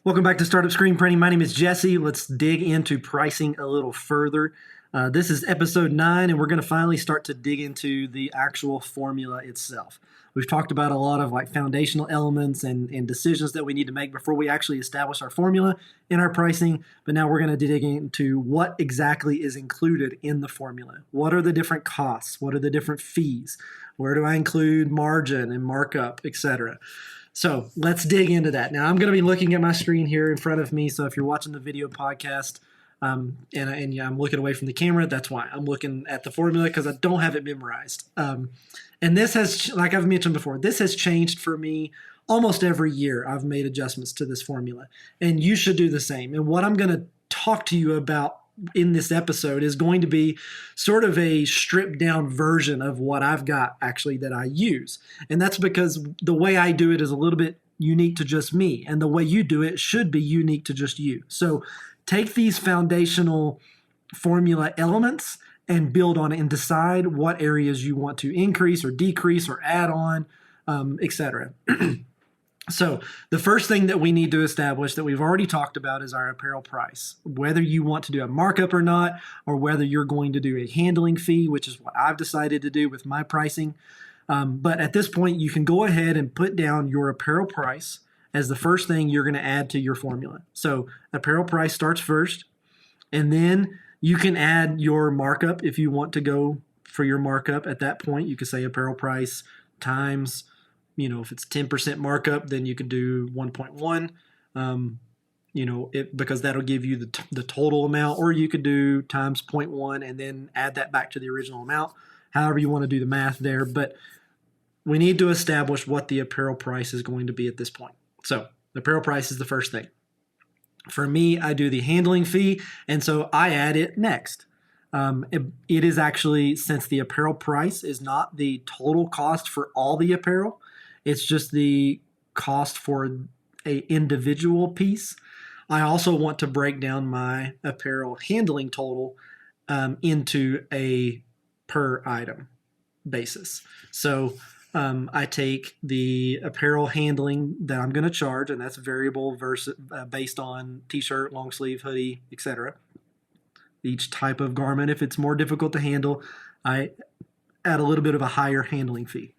Welcome back to Startup Screen Printing. My name is Jesse. Let's dig into pricing a little further. This is episode 9, and we're going to finally start to dig into the actual formula itself. We've talked about a lot of foundational elements and decisions that we need to make before we actually establish our formula in our pricing, but now we're going to dig into what exactly is included in the formula. What are the different costs? What are the different fees? Where do I include margin and markup, etc.? So let's dig into that. Now I'm going to be looking at my screen here in front of me. So if you're watching the video podcast and I'm looking away from the camera, that's why I'm looking at the formula, because I don't have it memorized. And this has, like I've mentioned before, this has changed for me almost every year. I've made adjustments to this formula, and you should do the same. And what I'm going to talk to you about in this episode is going to be sort of a stripped down version of what I've got actually that I use. And that's because the way I do it is a little bit unique to just me, and the way you do it should be unique to just you. So take these foundational formula elements and build on it and decide what areas you want to increase or decrease or add on, etc. So the first thing that we need to establish that we've already talked about is our apparel price. Whether you want to do a markup or not, or whether you're going to do a handling fee, which is what I've decided to do with my pricing. But at this point, you can go ahead and put down your apparel price as the first thing you're going to add to your formula. So apparel price starts first, and then you can add your markup if you want to go for your markup. At that point, you could say apparel price times, if it's 10% markup, then you could do 1.1, because that'll give you the total amount, or you could do times 0.1 and then add that back to the original amount, however you want to do the math there. But we need to establish what the apparel price is going to be at this point. So the apparel price is the first thing. For me, I do the handling fee, and so I add it next. It is actually, since the apparel price is not the total cost for all the apparel, it's just the cost for a individual piece. I also want to break down my apparel handling total into a per item basis. So I take the apparel handling that I'm going to charge, and that's variable versus based on t-shirt, long sleeve, hoodie, etc. Each type of garment, if it's more difficult to handle, I add a little bit of a higher handling fee.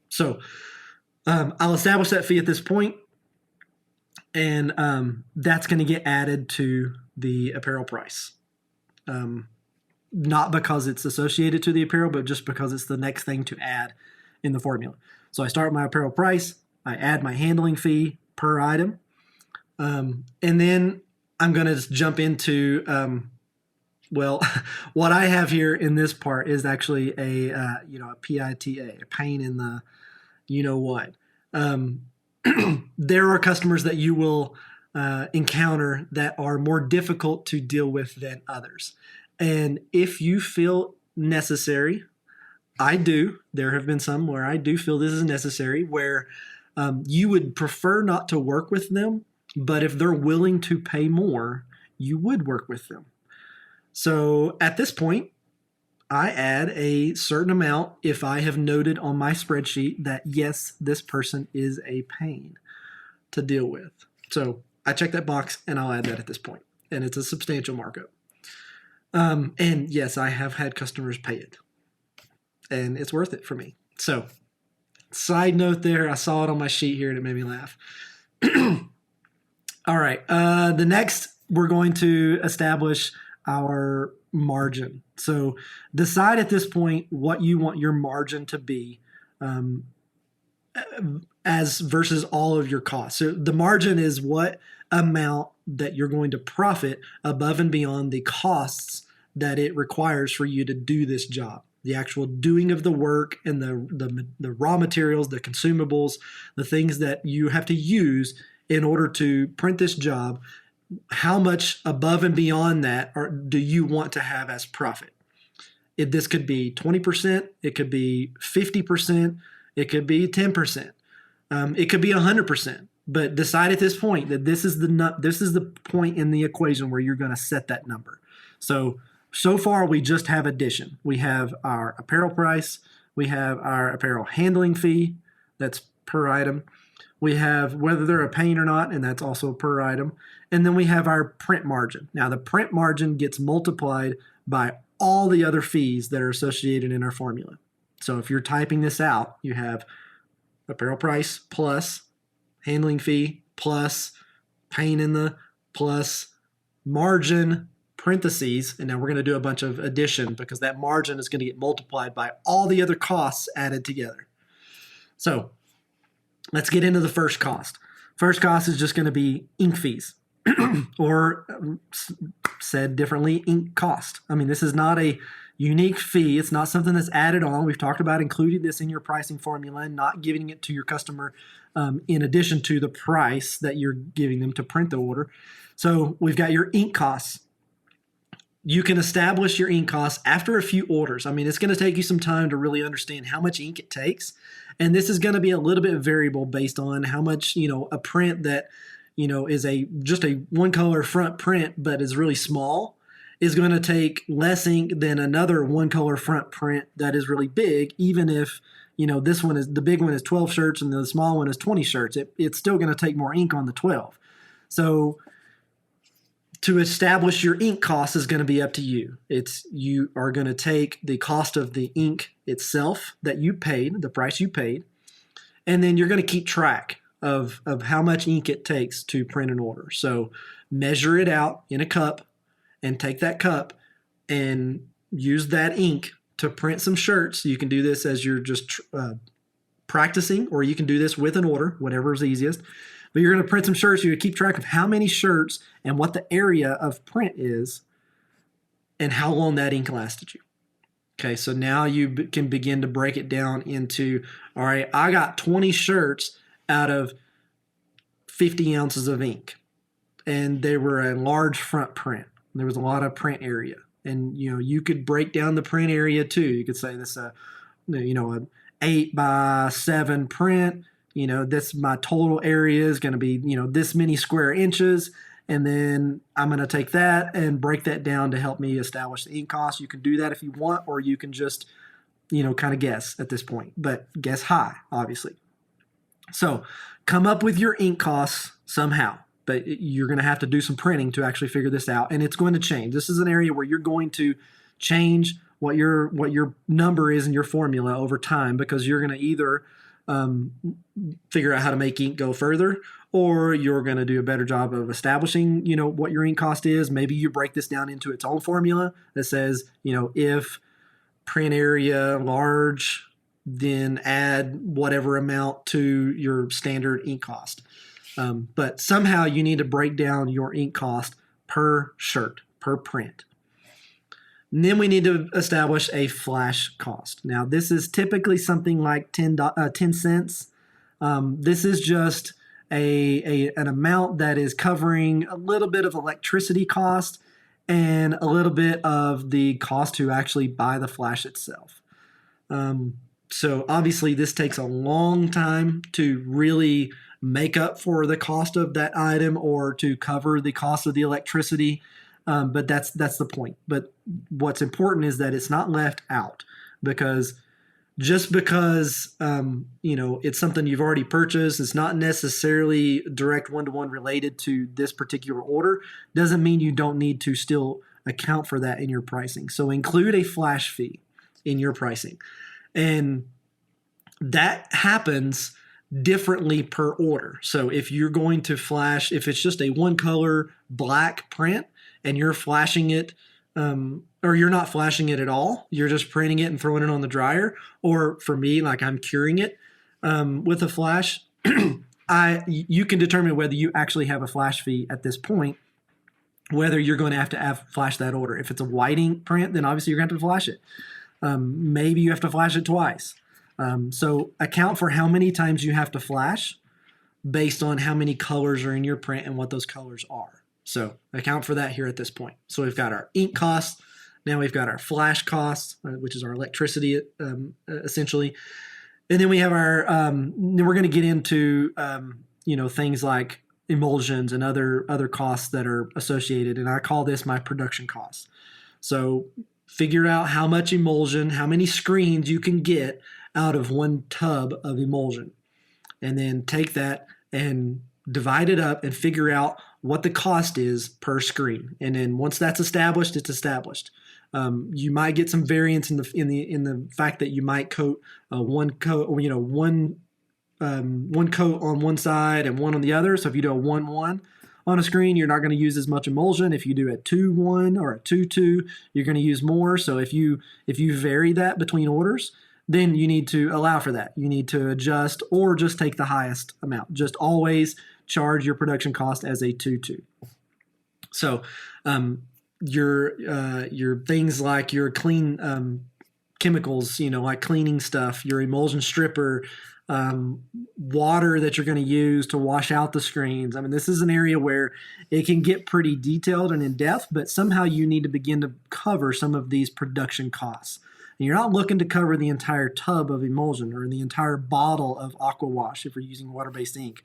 So I'll establish that fee at this point, and that's going to get added to the apparel price. Not because it's associated to the apparel, but just because it's the next thing to add in the formula. So I start my apparel price, I add my handling fee per item, and then I'm going to jump into what I have here in this part is actually a PITA, a pain in the what. There are customers that you will encounter that are more difficult to deal with than others. And if you feel necessary, I do. There have been some where I do feel this is necessary, where you would prefer not to work with them, but if they're willing to pay more, you would work with them. So at this point, I add a certain amount if I have noted on my spreadsheet that, yes, this person is a pain to deal with. So I check that box and I'll add that at this point. And it's a substantial markup. And yes, I have had customers pay it. And it's worth it for me. So side note there, I saw it on my sheet here and it made me laugh. All right. The next, we're going to establish our margin. So decide at this point what you want your margin to be as versus all of your costs. So the margin is what amount that you're going to profit above and beyond the costs that it requires for you to do this job. The actual doing of the work and the raw materials, the consumables, the things that you have to use in order to print this job. How much above and beyond that do you want to have as profit? This could be 20%, it could be 50%, it could be 10%, it could be 100%. But decide at this point that this is the point in the equation where you're going to set that number. So far we just have addition. We have our apparel price, we have our apparel handling fee, that's per item. We have whether they're a paint or not, and that's also per item. And then we have our print margin. Now, the print margin gets multiplied by all the other fees that are associated in our formula. So if you're typing this out, you have apparel price plus handling fee plus paint in the plus margin parentheses, and now we're going to do a bunch of addition because that margin is going to get multiplied by all the other costs added together. So let's get into the first cost. First cost is just going to be ink fees, or said differently, ink cost. I mean, this is not a unique fee. It's not something that's added on. We've talked about including this in your pricing formula and not giving it to your customer in addition to the price that you're giving them to print the order. So we've got your ink costs. You can establish your ink costs after a few orders. I mean, it's going to take you some time to really understand how much ink it takes. And this is going to be a little bit variable based on how much, a print that, is just a one color front print, but is really small, is going to take less ink than another one color front print that is really big, even if, this one is, the big one is 12 shirts and the small one is 20 shirts. It's still going to take more ink on the 12. So to establish your ink cost is going to be up to you. You are going to take the cost of the ink itself that you paid, the price you paid, and then you're going to keep track of how much ink it takes to print an order. So measure it out in a cup and take that cup and use that ink to print some shirts. You can do this as you're just practicing, or you can do this with an order, whatever is easiest. But you're going to print some shirts. You keep track of how many shirts and what the area of print is and how long that ink lasted you. Okay, so now you can begin to break it down into, all right, I got 20 shirts out of 50 ounces of ink. And they were a large front print. There was a lot of print area. And, you could break down the print area too. You could say this, an 8x7 print. This my total area is going to be, this many square inches. And then I'm going to take that and break that down to help me establish the ink cost. You can do that if you want, or you can just, kind of guess at this point, but guess high, obviously. So come up with your ink costs somehow, but you're going to have to do some printing to actually figure this out. And it's going to change. This is an area where you're going to change what your number is in your formula over time, because you're going to either figure out how to make ink go further, or you're going to do a better job of establishing, what your ink cost is. Maybe you break this down into its own formula that says, if print area large, then add whatever amount to your standard ink cost. But somehow you need to break down your ink cost per shirt, per print. And then we need to establish a flash cost. Now, this is typically something like 10 cents. This is just an amount that is covering a little bit of electricity cost and a little bit of the cost to actually buy the flash itself. So obviously this takes a long time to really make up for the cost of that item or to cover the cost of the electricity. But that's the point. But what's important is that it's not left out, because just because it's something you've already purchased, it's not necessarily direct one-to-one related to this particular order, doesn't mean you don't need to still account for that in your pricing. So include a flash fee in your pricing. And that happens differently per order. So if you're going to flash, if it's just a one color black print and you're flashing it, or you're not flashing it at all, you're just printing it and throwing it on the dryer. Or for me, like I'm curing it with a flash, you can determine whether you actually have a flash fee at this point, whether you're going to have flash that order. If it's a white ink print, then obviously you're going to have to flash it. Maybe you have to flash it twice. So account for how many times you have to flash based on how many colors are in your print and what those colors are. So account for that here at this point. So we've got our ink costs. Now we've got our flash costs, which is our electricity essentially. And then we have our, then we're going to get into, things like emulsions and other costs that are associated. And I call this my production costs. So figure out how much emulsion, how many screens you can get out of one tub of emulsion. And then take that and divide it up and figure out what the cost is per screen. And then once that's established, it's established. You might get some variance in the fact that you might coat one coat on one side and one on the other. So if you do a 1-1 on a screen, you're not going to use as much emulsion. If you do a 2-1 or a 2-2, you're going to use more. So if you vary that between orders, then you need to allow for that. You need to adjust or just take the highest amount. Just always charge your production cost as a 2-2. So your things like your clean chemicals, like cleaning stuff, your emulsion stripper, water that you're going to use to wash out the screens. I mean, this is an area where it can get pretty detailed and in depth, but somehow you need to begin to cover some of these production costs. And you're not looking to cover the entire tub of emulsion or the entire bottle of aqua wash if you're using water-based ink.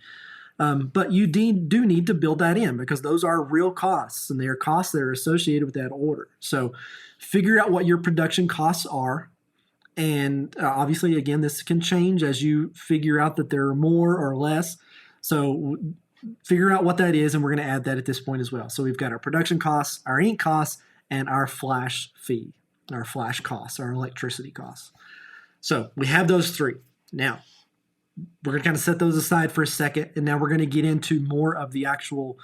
But you do need to build that in because those are real costs, and they are costs that are associated with that order. So figure out what your production costs are. And obviously, again, this can change as you figure out that there are more or less. So figure out what that is, and we're going to add that at this point as well. So we've got our production costs, our ink costs, and our flash fee, our flash costs, our electricity costs. So we have those three. Now, we're going to kind of set those aside for a second, and now we're going to get into more of the actual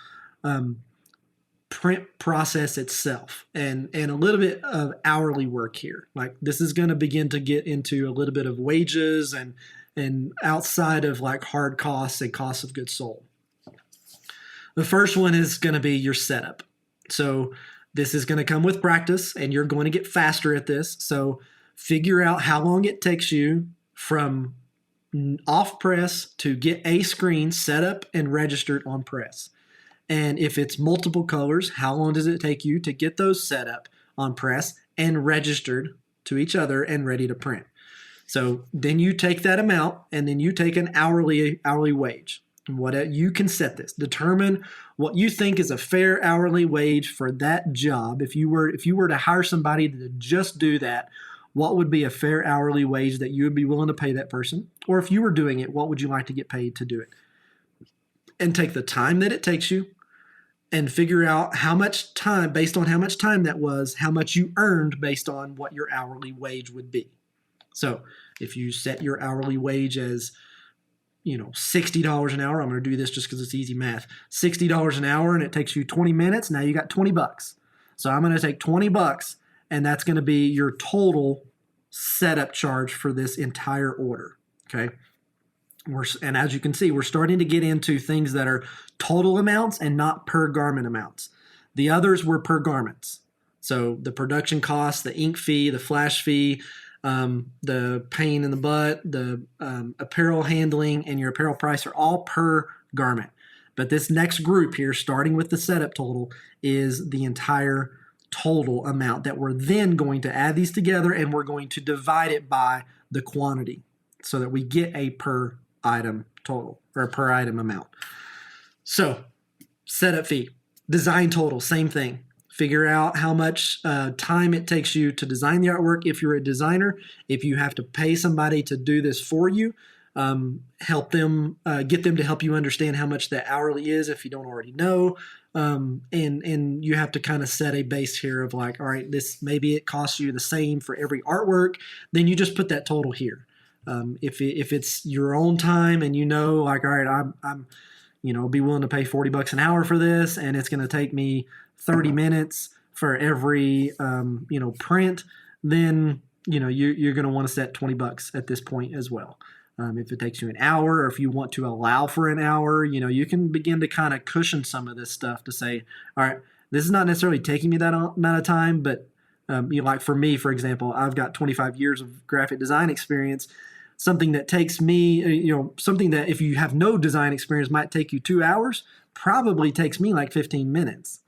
print process itself and a little bit of hourly work here. Like this is going to begin to get into a little bit of wages and outside of like hard costs and costs of goods sold. The first one is going to be your setup. So this is going to come with practice, and you're going to get faster at this. So figure out how long it takes you from off press to get a screen set up and registered on press. And if it's multiple colors, how long does it take you to get those set up on press and registered to each other and ready to print? So then you take that amount and then you take an hourly wage. What you can set this. Determine what you think is a fair hourly wage for that job. If you were to hire somebody to just do that, what would be a fair hourly wage that you would be willing to pay that person? Or if you were doing it, what would you like to get paid to do it? And take the time that it takes you and figure out how much time, based on how much time that was, how much you earned based on what your hourly wage would be. So if you set your hourly wage as, $60 an hour, I'm going to do this just because it's easy math, $60 an hour, and it takes you 20 minutes, now you got $20. So I'm going to take $20, and that's going to be your total setup charge for this entire order, okay? And as you can see, we're starting to get into things that are total amounts and not per garment amounts. The others were per garments. So the production costs, the ink fee, the flash fee, the pain in the butt, the apparel handling, and your apparel price are all per garment. But this next group here, starting with the setup total, is the entire total amount that we're then going to add these together, and we're going to divide it by the quantity so that we get a per item total or per item amount. So setup fee, design total, same thing. Figure out how much time it takes you to design the artwork if you're a designer. If you have to pay somebody to do this for you, help them, get them to help you understand how much that hourly is if you don't already know. And you have to kind of set a base here of like, all right, this maybe it costs you the same for every artwork. Then you just put that total here. If it's your own time and like, all right, I'm be willing to pay $40 an hour for this, and it's going to take me 30 minutes for every, print, then, you're going to want to set $20 at this point as well. If it takes you an hour, or if you want to allow for an hour, you can begin to kind of cushion some of this stuff to say, all right, this is not necessarily taking me that amount of time, but like for me, for example, I've got 25 years of graphic design experience. Something that takes me, something that if you have no design experience might take you 2 hours, probably takes me like 15 minutes.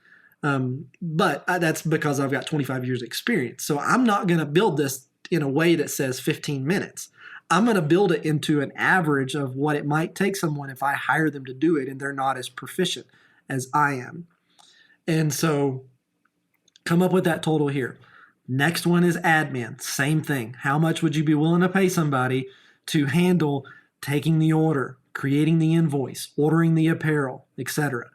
But that's because I've got 25 years experience. So I'm not going to build this in a way that says 15 minutes. I'm going to build it into an average of what it might take someone if I hire them to do it and they're not as proficient as I am. And so come up with that total here. Next one is admin. Same thing. How much would you be willing to pay somebody to handle taking the order, creating the invoice, ordering the apparel, etc.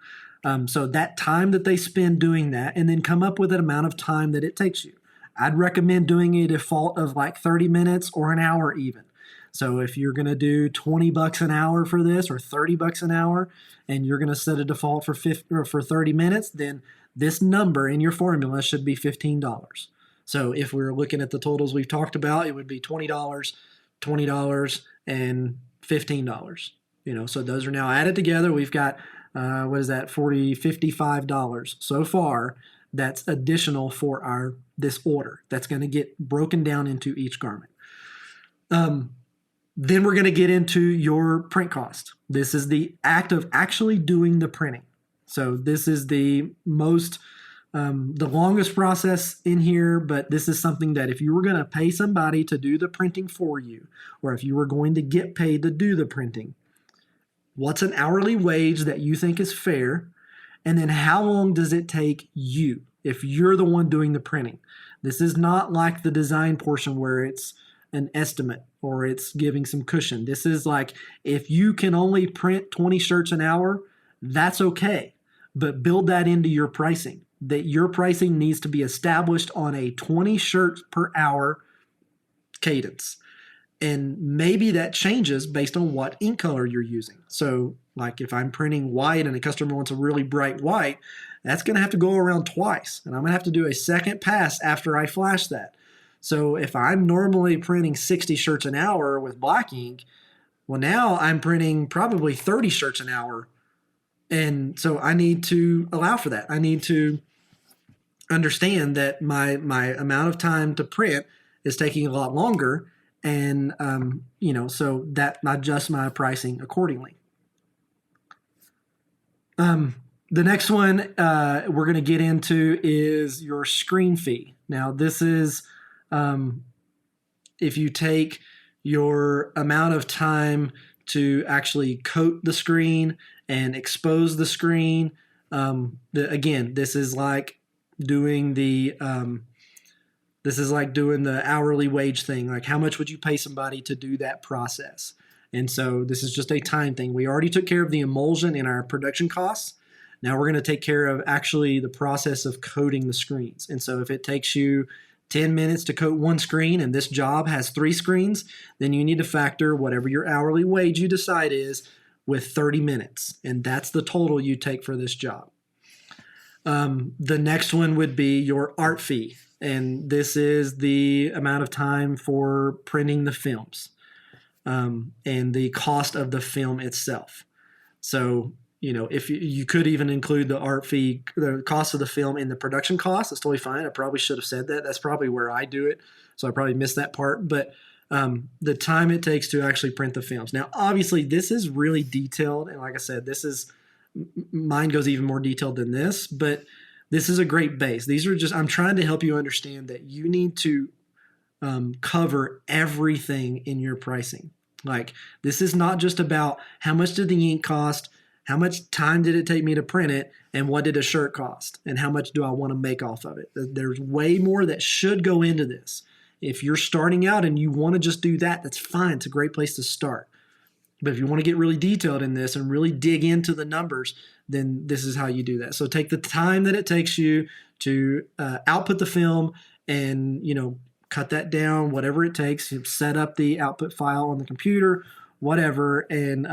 So that time that they spend doing that, and then come up with an amount of time that it takes you. I'd recommend doing a default of like 30 minutes or an hour even. So if you're going to do $20 an hour for this or $30 an hour, and you're going to set a default for 50 or for 30 minutes, then this number in your formula should be $15. So if we're looking at the totals we've talked about, it would be $20, $20, and $15. So those are now added together. We've got what is that? $55 so far. That's additional for this order. That's going to get broken down into each garment. Then we're going to get into your print cost. This is the act of actually doing the printing. So this is the longest process in here, but this is something that if you were going to pay somebody to do the printing for you, or if you were going to get paid to do the printing, what's an hourly wage that you think is fair? And then how long does it take you if you're the one doing the printing? This is not like the design portion where it's an estimate or it's giving some cushion. This is like, if you can only print 20 shirts an hour, that's okay. But build that into your pricing. That your pricing needs to be established on a 20 shirts per hour cadence. And maybe that changes based on what ink color you're using. So like if I'm printing white and a customer wants a really bright white, that's going to have to go around twice. And I'm going to have to do a second pass after I flash that. So if I'm normally printing 60 shirts an hour with black ink, well, now I'm printing probably 30 shirts an hour. And so I need to allow for that. I need to understand that my amount of time to print is taking a lot longer. And, so that I adjust my pricing accordingly. The next one we're going to get into is your screen fee. Now, this is if you take your amount of time to actually coat the screen and expose the screen. Again, this is like doing the hourly wage thing. Like, how much would you pay somebody to do that process? And so this is just a time thing. We already took care of the emulsion in our production costs. Now we're going to take care of actually the process of coating the screens. And so if it takes you 10 minutes to coat one screen and this job has 3 screens, then you need to factor whatever your hourly wage you decide is with 30 minutes. And that's the total you take for this job. The next one would be your art fee. And this is the amount of time for printing the films and the cost of the film itself. So, if you could even include the art fee, the cost of the film in the production cost, that's totally fine. I probably should have said that. That's probably where I do it. So I probably missed that part. But the time it takes to actually print the films. Now, obviously, this is really detailed. And like I said, mine goes even more detailed than this. But this is a great base. These are I'm trying to help you understand that you need to cover everything in your pricing. Like, this is not just about how much did the ink cost, how much time did it take me to print it, and what did a shirt cost, and how much do I want to make off of it. There's way more that should go into this. If you're starting out and you want to just do that, that's fine. It's a great place to start. But if you want to get really detailed in this and really dig into the numbers, then this is how you do that. So take the time that it takes you to output the film and, cut that down, whatever it takes. Set up the output file on the computer, whatever, and,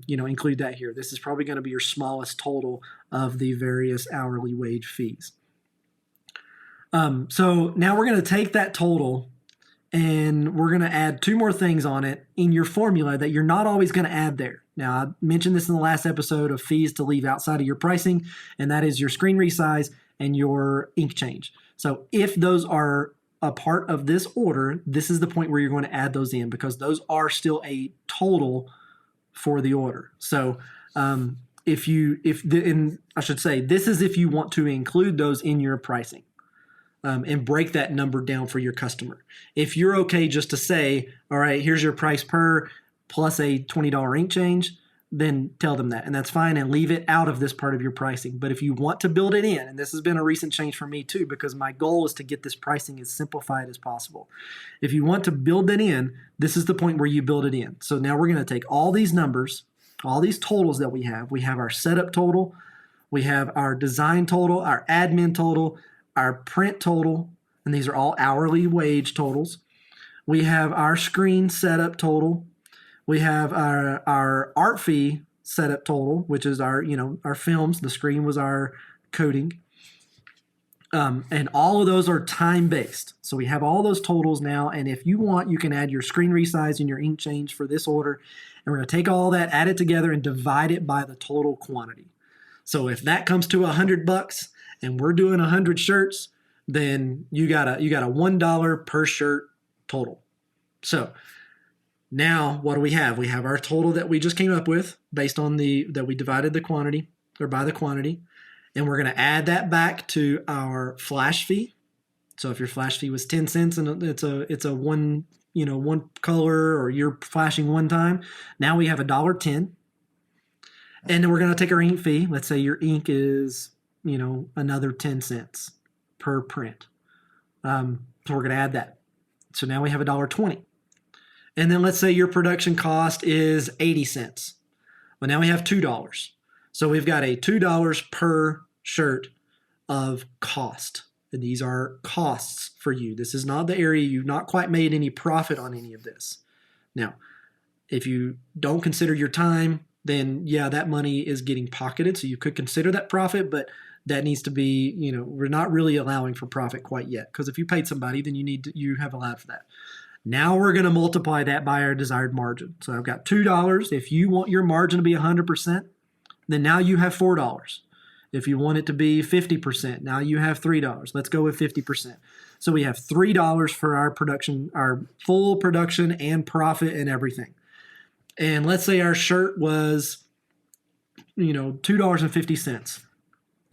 include that here. This is probably going to be your smallest total of the various hourly wage fees. So now we're going to take that total and we're going to add 2 more things on it in your formula that you're not always going to add there. Now, I mentioned this in the last episode of fees to leave outside of your pricing, and that is your screen resize and your ink change. So if those are a part of this order, this is the point where you're going to add those in, because those are still a total for the order. So this is if you want to include those in your pricing. And break that number down for your customer. If you're okay just to say, all right, here's your price per plus a $20 ink change, then tell them that. And that's fine, and leave it out of this part of your pricing. But if you want to build it in, and this has been a recent change for me too, because my goal is to get this pricing as simplified as possible. If you want to build it in, this is the point where you build it in. So now we're going to take all these numbers, all these totals that we have our setup total, we have our design total, our admin total, our print total, and these are all hourly wage totals. We have our screen setup total. We have our art fee setup total, which is our films. The screen was our coding. And all of those are time-based. So we have all those totals now, and if you want, you can add your screen resize and your ink change for this order, and we're going to take all that, add it together, and divide it by the total quantity. So if that comes to $100 and we're doing 100 shirts, then you got a $1 per shirt total. So now what do we have? We have our total that we just came up with based on that we divided the quantity or by the quantity. And we're going to add that back to our flash fee. So if your flash fee was 10 cents and it's a one color, or you're flashing one time, now we have $1.10. And then we're going to take our ink fee. Let's say your ink is, another 10 cents per print. So we're going to add that. So now we have $1.20. And then let's say your production cost is 80 cents. Well, now we have $2. So we've got a $2 per shirt of cost. And these are costs for you. This is not the area you've not quite made any profit on any of this. Now, if you don't consider your time, then yeah, that money is getting pocketed. So you could consider that profit, but that needs to be, we're not really allowing for profit quite yet. Because if you paid somebody, then you have allowed for that. Now we're going to multiply that by our desired margin. So I've got $2. If you want your margin to be 100%, then now you have $4. If you want it to be 50%, now you have $3. Let's go with 50%. So we have $3 for our production, our full production and profit and everything. And let's say our shirt was, $2.50.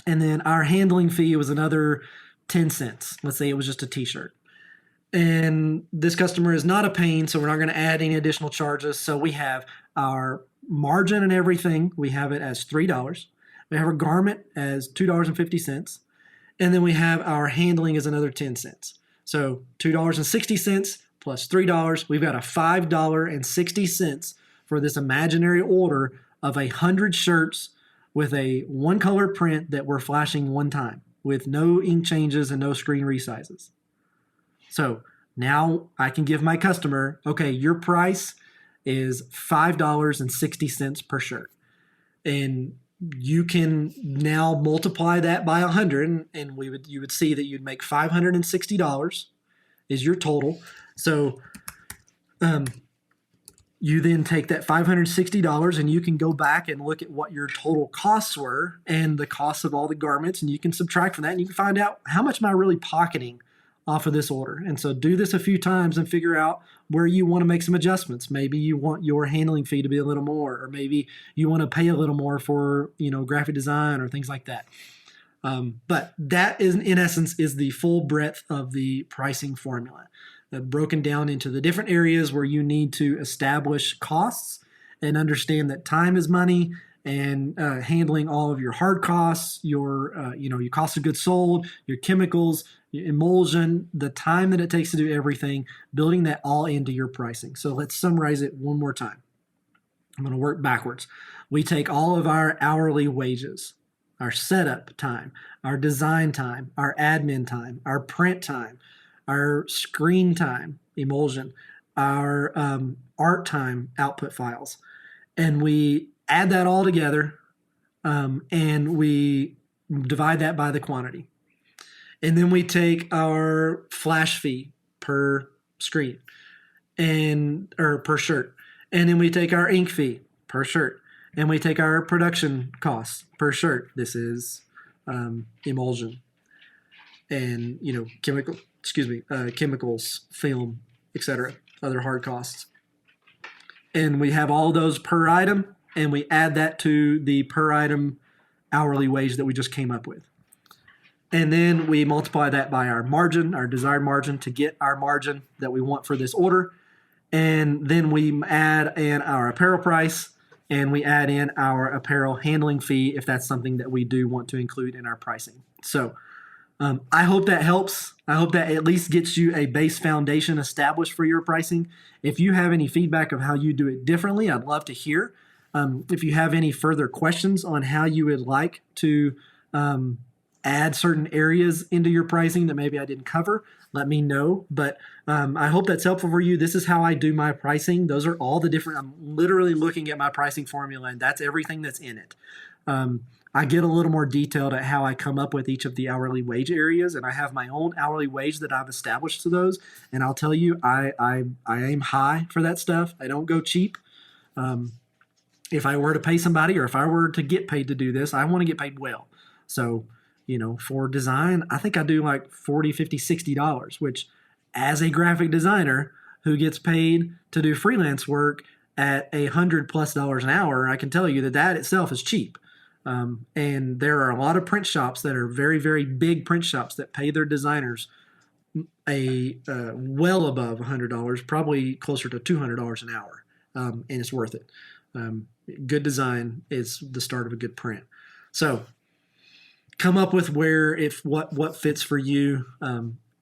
And then our handling fee was another 10 cents. Let's say it was just a t-shirt. And this customer is not a pain, so we're not going to add any additional charges. So we have our margin and everything. We have it as $3. We have our garment as $2.50. And then we have our handling as another 10 cents. So $2.60 plus $3. We've got a $5.60 for this imaginary order of 100 shirts with a one color print that we're flashing one time with no ink changes and no screen resizes. So now I can give my customer, okay, your price is $5.60 per shirt. And you can now multiply that by 100, and you would see that you'd make $560 is your total. So you then take that $560 and you can go back and look at what your total costs were and the cost of all the garments, and you can subtract from that and you can find out how much am I really pocketing off of this order. And so do this a few times and figure out where you want to make some adjustments. Maybe you want your handling fee to be a little more, or maybe you want to pay a little more for, graphic design or things like that. But that is, in essence, is the full breadth of the pricing formula, broken down into the different areas where you need to establish costs and understand that time is money, and handling all of your hard costs, your cost of goods sold, your chemicals, your emulsion, the time that it takes to do everything, building that all into your pricing. So let's summarize it one more time. I'm going to work backwards. We take all of our hourly wages, our setup time, our design time, our admin time, our print time, our screen time, emulsion, our art time, output files, and we add that all together, and we divide that by the quantity. And then we take our flash fee per screen or per shirt. And then we take our ink fee per shirt. And we take our production costs per shirt. This is emulsion and chemicals, film, etc., other hard costs. And we have all those per item, and we add that to the per item hourly wage that we just came up with. And then we multiply that by our margin, our desired margin, to get our margin that we want for this order. And then we add in our apparel price, and we add in our apparel handling fee if that's something that we do want to include in our pricing. So I hope that helps. I hope that at least gets you a base foundation established for your pricing. If you have any feedback of how you do it differently, I'd love to hear. If you have any further questions on how you would like to add certain areas into your pricing that maybe I didn't cover, let me know. But I hope that's helpful for you. This is how I do my pricing. Those are all the different, I'm literally looking at my pricing formula, and that's everything that's in it. I get a little more detailed at how I come up with each of the hourly wage areas, and I have my own hourly wage that I've established to those. And I'll tell you, I aim high for that stuff. I don't go cheap. If I were to pay somebody, or if I were to get paid to do this, I want to get paid well. So, for design, I think I do like $40, $50, $60, which as a graphic designer who gets paid to do freelance work at $100+ an hour, I can tell you that itself is cheap. And there are a lot of print shops that are very, very big print shops that pay their designers well above $100, probably closer to $200 an hour, and it's worth it. Good design is the start of a good print. So come up with what fits for you.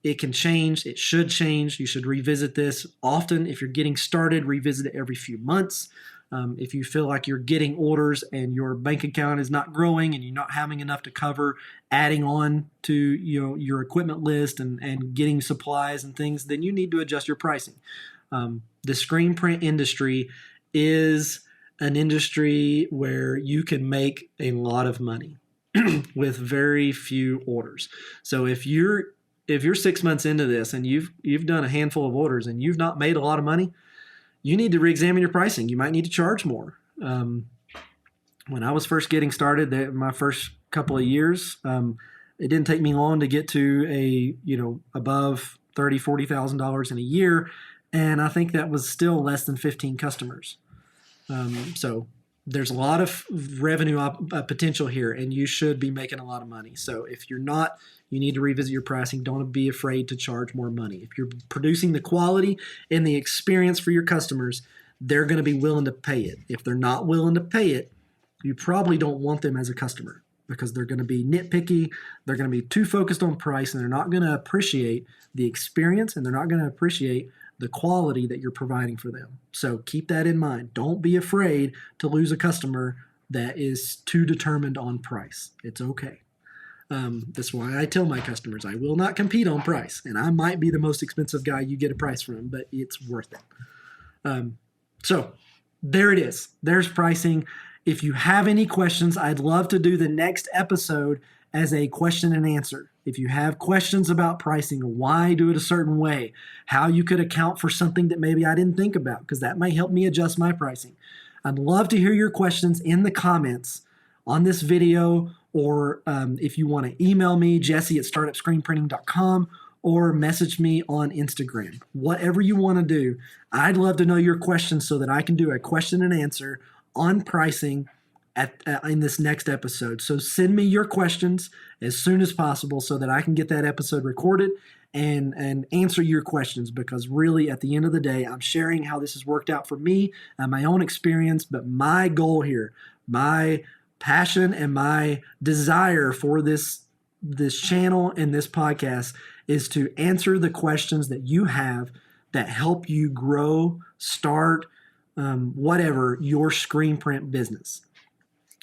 It can change. It should change. You should revisit this often. If you're getting started, revisit it every few months. If you feel like you're getting orders and your bank account is not growing and you're not having enough to cover adding on to your equipment list and getting supplies and things, then you need to adjust your pricing. The screen print industry is an industry where you can make a lot of money with very few orders. So if you're 6 months into this and you've done a handful of orders and you've not made a lot of money, you need to re-examine your pricing. You might need to charge more. When I was first getting started, my first couple of years, it didn't take me long to get to above $30,000, $40,000 in a year, and I think that was still less than 15 customers. So there's a lot of revenue potential here, and you should be making a lot of money. So if you're not, you need to revisit your pricing. Don't be afraid to charge more money. If you're producing the quality and the experience for your customers, they're going to be willing to pay it. If they're not willing to pay it, you probably don't want them as a customer because they're going to be nitpicky. They're going to be too focused on price, and they're not going to appreciate the experience, and they're not going to appreciate the quality that you're providing for them. So keep that in mind. Don't be afraid to lose a customer that is too determined on price. It's okay. That's why I tell my customers I will not compete on price, and I might be the most expensive guy you get a price from, but it's worth it. So there it is. There's pricing. If you have any questions, I'd love to do the next episode as a question and answer. If you have questions about pricing, why do it a certain way, how you could account for something that maybe I didn't think about, because that might help me adjust my pricing. I'd love to hear your questions in the comments on this video, or if you want to email me, jesse@startupscreenprinting.com, or message me on Instagram. Whatever you want to do, I'd love to know your questions so that I can do a question and answer on pricing in this next episode. So send me your questions as soon as possible so that I can get that episode recorded and answer your questions, because really at the end of the day, I'm sharing how this has worked out for me and my own experience. But my goal here, my passion and my desire for this channel and this podcast is to answer the questions that you have that help you grow, start, whatever, your screen print business.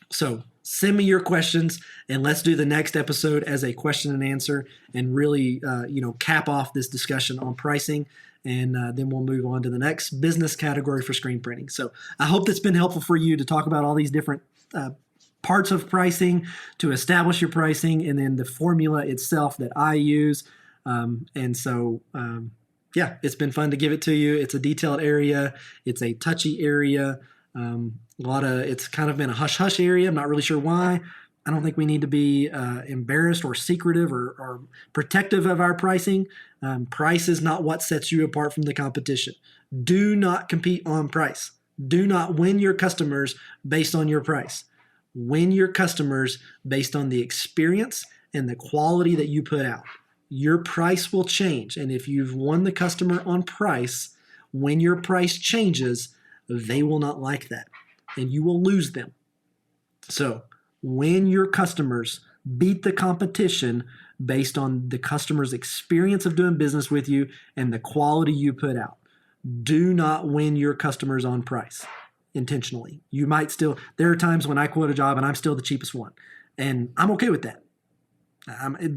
So send me your questions, and let's do the next episode as a question and answer, and really, cap off this discussion on pricing, and then we'll move on to the next business category for screen printing. So I hope that's been helpful for you to talk about all these different parts of pricing, to establish your pricing, and then the formula itself that I use. It's been fun to give it to you. It's a detailed area. It's a touchy area. It's kind of been a hush-hush area. I'm not really sure why. I don't think we need to be embarrassed or secretive or protective of our pricing. Price is not what sets you apart from the competition. Do not compete on price. Do not win your customers based on your price. Win your customers based on the experience and the quality that you put out. Your price will change. And if you've won the customer on price, when your price changes, they will not like that, and you will lose them. So when your customers, beat the competition based on the customer's experience of doing business with you and the quality you put out. Do not win your customers on price. intentionally. There are times when I quote a job and I'm still the cheapest one, and I'm okay with that.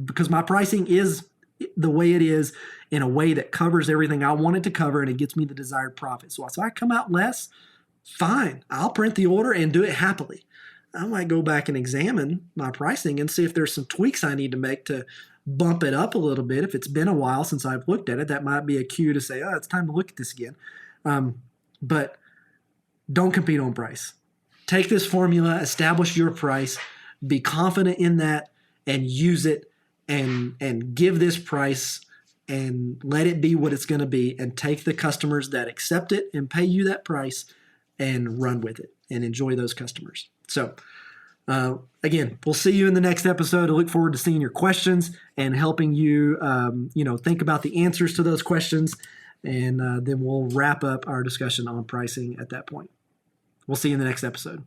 Because my pricing is the way it is, in a way that covers everything I want it to cover, and it gets me the desired profit. So I come out less, fine. I'll print the order and do it happily. I might go back and examine my pricing and see if there's some tweaks I need to make to bump it up a little bit. If it's been a while since I've looked at it, that might be a cue to say, oh, it's time to look at this again. But don't compete on price. Take this formula, establish your price, be confident in that, and use it, and give this price and let it be what it's going to be, and take the customers that accept it and pay you that price and run with it and enjoy those customers. So again, we'll see you in the next episode. I look forward to seeing your questions and helping you, think about the answers to those questions. And then we'll wrap up our discussion on pricing at that point. We'll see you in the next episode.